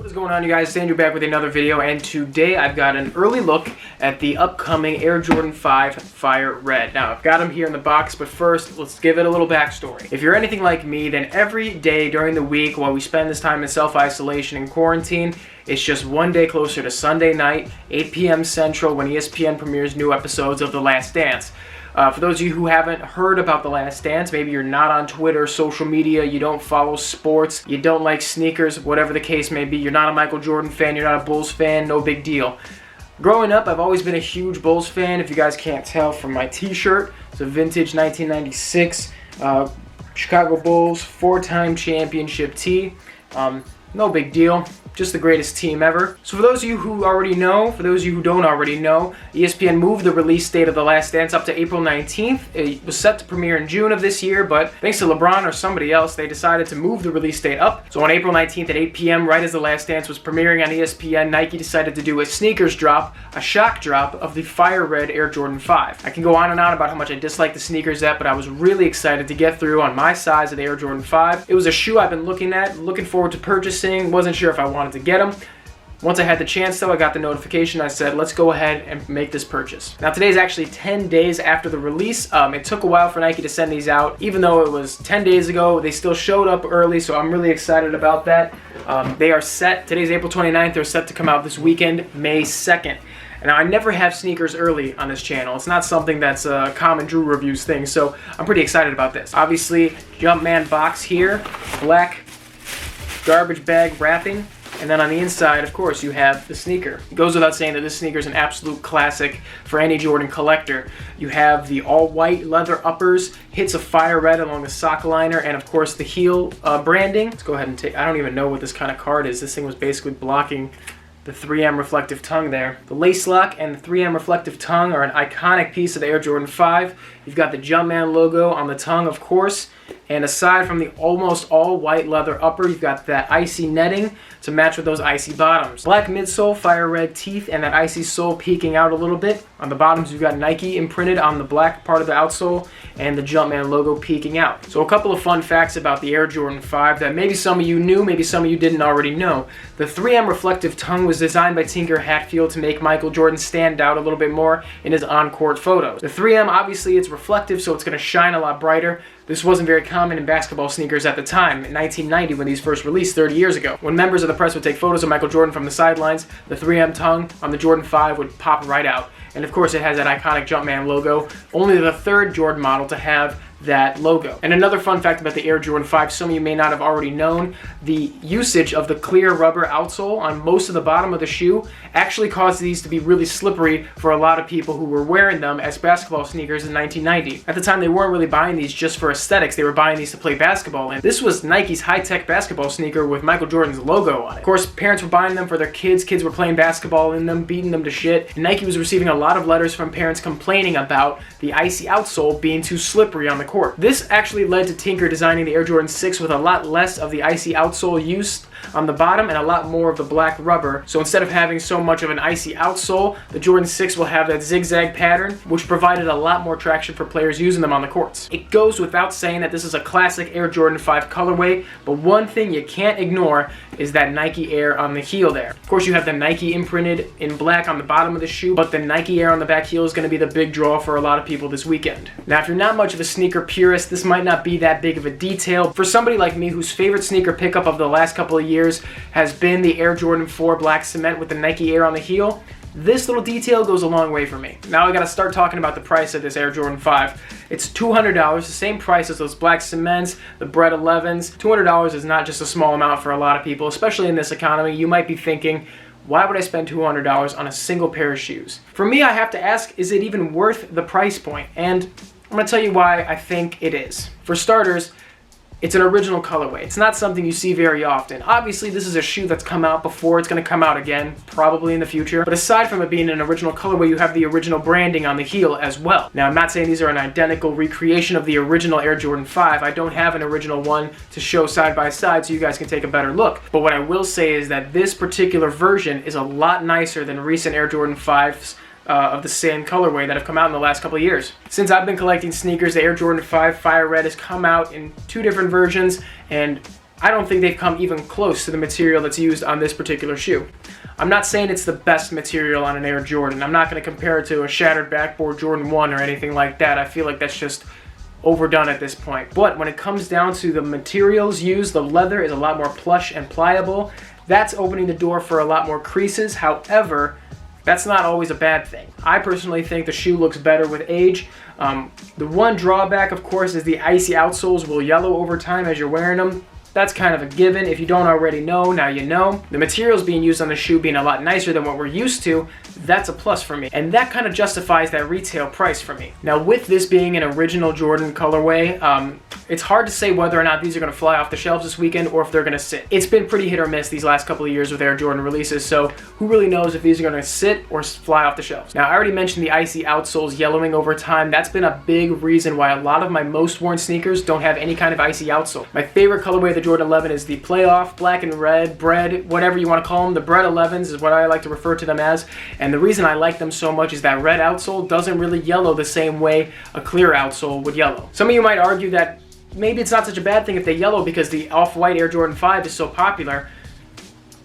What is going on, you guys? It's Andrew back with another video, and today I've got an early look at the upcoming Air Jordan 5 Fire Red. Now, I've got them here in the box, but first, let's give it a little backstory. If you're anything like me, then every day during the week while we spend this time in self-isolation and quarantine, it's just one day closer to Sunday night, 8 p.m. Central, when ESPN premieres new episodes of The Last Dance. For those of you who haven't heard about The Last Dance, maybe you're not on Twitter, social media, you don't follow sports, you don't like sneakers, whatever the case may be, you're not a Michael Jordan fan, you're not a Bulls fan, no big deal. Growing up, I've always been a huge Bulls fan, if you guys can't tell from my t-shirt. It's a vintage 1996 Chicago Bulls 4-time championship tee. No big deal. Just the greatest team ever. So for those of you who already know, for those of you who don't already know, ESPN moved the release date of The Last Dance up to April 19th. It was set to premiere in June of this year, but thanks to LeBron or somebody else, they decided to move the release date up. So on April 19th at 8 p.m., right as The Last Dance was premiering on ESPN, Nike decided to do a sneakers drop, a shock drop of the Fire Red Air Jordan 5. I can go on and on about how much I dislike the sneakers but I was really excited to get through on my size of the Air Jordan 5. It was a shoe I've been looking forward to purchasing, wasn't sure if I wanted to get them. Once I had the chance though, I got the notification, I said, let's go ahead and make this purchase. Now today is actually 10 days after the release. It took a while for Nike to send these out. Even though it was 10 days ago, they still showed up early, so I'm really excited about that. They are set, today's April 29th, they're set to come out this weekend, May 2nd. Now, I never have sneakers early on this channel. It's not something that's a common Drew Reviews thing, so I'm pretty excited about this. Obviously, Jumpman box here, black garbage bag wrapping. And then on the inside, of course, you have the sneaker. It goes without saying that this sneaker is an absolute classic for any Jordan collector. You have the all-white leather uppers, hits of fire red along the sock liner, and of course the heel branding. Let's go ahead and take, I don't even know what this kind of card is. This thing was basically blocking the 3M reflective tongue there. The lace lock and the 3M reflective tongue are an iconic piece of the Air Jordan 5. You've got the Jumpman logo on the tongue, of course. And aside from the almost all white leather upper, you've got that icy netting to match with those icy bottoms. Black midsole, fire red teeth, and that icy sole peeking out a little bit. On the bottoms, you've got Nike imprinted on the black part of the outsole and the Jumpman logo peeking out. So a couple of fun facts about the Air Jordan 5 that maybe some of you knew, maybe some of you didn't already know. The 3M reflective tongue was designed by Tinker Hatfield to make Michael Jordan stand out a little bit more in his on-court photos. The 3M, obviously, it's reflective, so it's going to shine a lot brighter. This wasn't very common in basketball sneakers at the time, in 1990 when these first released 30 years ago. When members of the press would take photos of Michael Jordan from the sidelines, the 3M tongue on the Jordan 5 would pop right out. And of course it has that iconic Jumpman logo, only the third Jordan model to have that logo. And another fun fact about the Air Jordan 5, some of you may not have already known, the usage of the clear rubber outsole on most of the bottom of the shoe actually caused these to be really slippery for a lot of people who were wearing them as basketball sneakers in 1990. At the time, they weren't really buying these just for aesthetics, they were buying these to play basketball, and this was Nike's high-tech basketball sneaker with Michael Jordan's logo on it. Of course, parents were buying them for their kids were playing basketball in them, beating them to shit, and Nike was receiving a lot of letters from parents complaining about the icy outsole being too slippery on the court. This actually led to Tinker designing the Air Jordan 6 with a lot less of the icy outsole used on the bottom and a lot more of the black rubber. So instead of having so much of an icy outsole, the Jordan 6 will have that zigzag pattern, which provided a lot more traction for players using them on the courts. It goes without saying that this is a classic Air Jordan 5 colorway, but one thing you can't ignore is that Nike Air on the heel there. Of course, you have the Nike imprinted in black on the bottom of the shoe, but the Nike Air on the back heel is going to be the big draw for a lot of people this weekend. Now, if you're not much of a sneaker purist, this might not be that big of a detail. For somebody like me whose favorite sneaker pickup of the last couple of years has been the Air Jordan 4 black cement with the Nike Air on the heel, this little detail goes a long way for me. Now I gotta start talking about the price of this Air Jordan 5. It's $200, the same price as those black cements, the Bred 11s. $200 is not just a small amount for a lot of people, especially in this economy. You might be thinking, why would I spend $200 on a single pair of shoes? For me, I have to ask, is it even worth the price point? And I'm gonna tell you why I think it is. For starters, it's an original colorway. It's not something you see very often. Obviously, this is a shoe that's come out before. It's going to come out again, probably in the future. But aside from it being an original colorway, you have the original branding on the heel as well. Now, I'm not saying these are an identical recreation of the original Air Jordan 5. I don't have an original one to show side by side so you guys can take a better look. But what I will say is that this particular version is a lot nicer than recent Air Jordan 5s of the same colorway that have come out in the last couple of years. Since I've been collecting sneakers, the Air Jordan 5 Fire Red has come out in 2 different versions, and I don't think they've come even close to the material that's used on this particular shoe. I'm not saying it's the best material on an Air Jordan. I'm not going to compare it to a shattered backboard Jordan 1 or anything like that. I feel like that's just overdone at this point. But when it comes down to the materials used, the leather is a lot more plush and pliable. That's opening the door for a lot more creases. However, that's not always a bad thing. I personally think the shoe looks better with age. The one drawback, of course, is the icy outsoles will yellow over time as you're wearing them. That's kind of a given. If you don't already know, now you know. The materials being used on the shoe being a lot nicer than what we're used to, that's a plus for me. And that kind of justifies that retail price for me. Now, with this being an original Jordan colorway, it's hard to say whether or not these are going to fly off the shelves this weekend or if they're going to sit. It's been pretty hit or miss these last couple of years with Air Jordan releases, so who really knows if these are going to sit or fly off the shelves. Now, I already mentioned the icy outsoles yellowing over time. That's been a big reason why a lot of my most worn sneakers don't have any kind of icy outsole. My favorite colorway of the Jordan 11 is the playoff, black and red, bread, whatever you want to call them. The bread 11s is what I like to refer to them as. And the reason I like them so much is that red outsole doesn't really yellow the same way a clear outsole would yellow. Some of you might argue that maybe it's not such a bad thing if they yellow because the off-white Air Jordan 5 is so popular.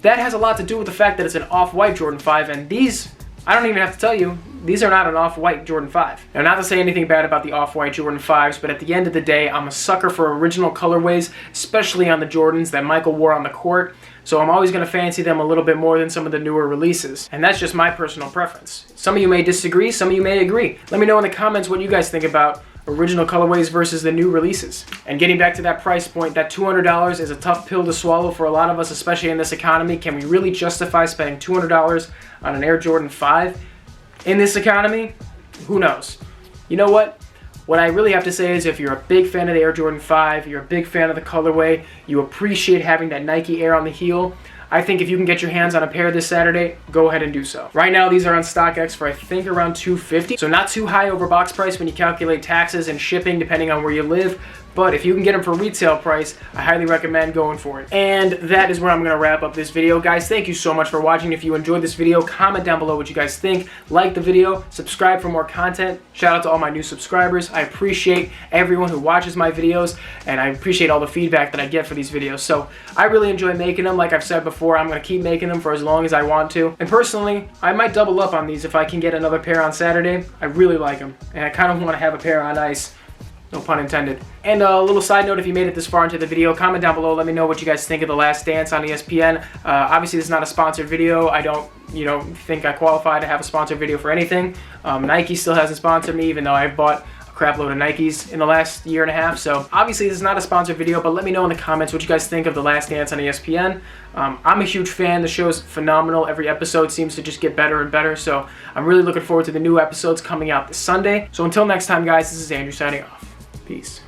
That has a lot to do with the fact that it's an off-white Jordan 5, and these, I don't even have to tell you, these are not an off-white Jordan 5. Now, not to say anything bad about the off-white Jordan 5s, but at the end of the day, I'm a sucker for original colorways, especially on the Jordans that Michael wore on the court, so I'm always going to fancy them a little bit more than some of the newer releases. And that's just my personal preference. Some of you may disagree, some of you may agree. Let me know in the comments what you guys think about original colorways versus the new releases. And getting back to that price point, that $200 is a tough pill to swallow for a lot of us, especially in this economy. Can we really justify spending $200 on an Air Jordan 5 in this economy? Who knows? You know what? What I really have to say is if you're a big fan of the Air Jordan 5, you're a big fan of the colorway, you appreciate having that Nike Air on the heel, I think if you can get your hands on a pair this Saturday, go ahead and do so. Right now, these are on StockX for I think around $250, so not too high over box price when you calculate taxes and shipping depending on where you live. But if you can get them for retail price, I highly recommend going for it. And that is where I'm going to wrap up this video. Guys, thank you so much for watching. If you enjoyed this video, comment down below what you guys think. Like the video, subscribe for more content. Shout out to all my new subscribers. I appreciate everyone who watches my videos, and I appreciate all the feedback that I get for these videos. So I really enjoy making them. Like I've said before, I'm going to keep making them for as long as I want to. And personally, I might double up on these if I can get another pair on Saturday. I really like them, and I kind of want to have a pair on ice. No pun intended. And a little side note, if you made it this far into the video, comment down below. Let me know what you guys think of The Last Dance on ESPN. Obviously, this is not a sponsored video. I don't, think I qualify to have a sponsored video for anything. Nike still hasn't sponsored me, even though I've bought a crap load of Nikes in the last year and a half. So obviously, this is not a sponsored video, but let me know in the comments what you guys think of The Last Dance on ESPN. I'm a huge fan. The show's phenomenal. Every episode seems to just get better and better. So I'm really looking forward to the new episodes coming out this Sunday. So until next time, guys, this is Andrew signing off. Peace.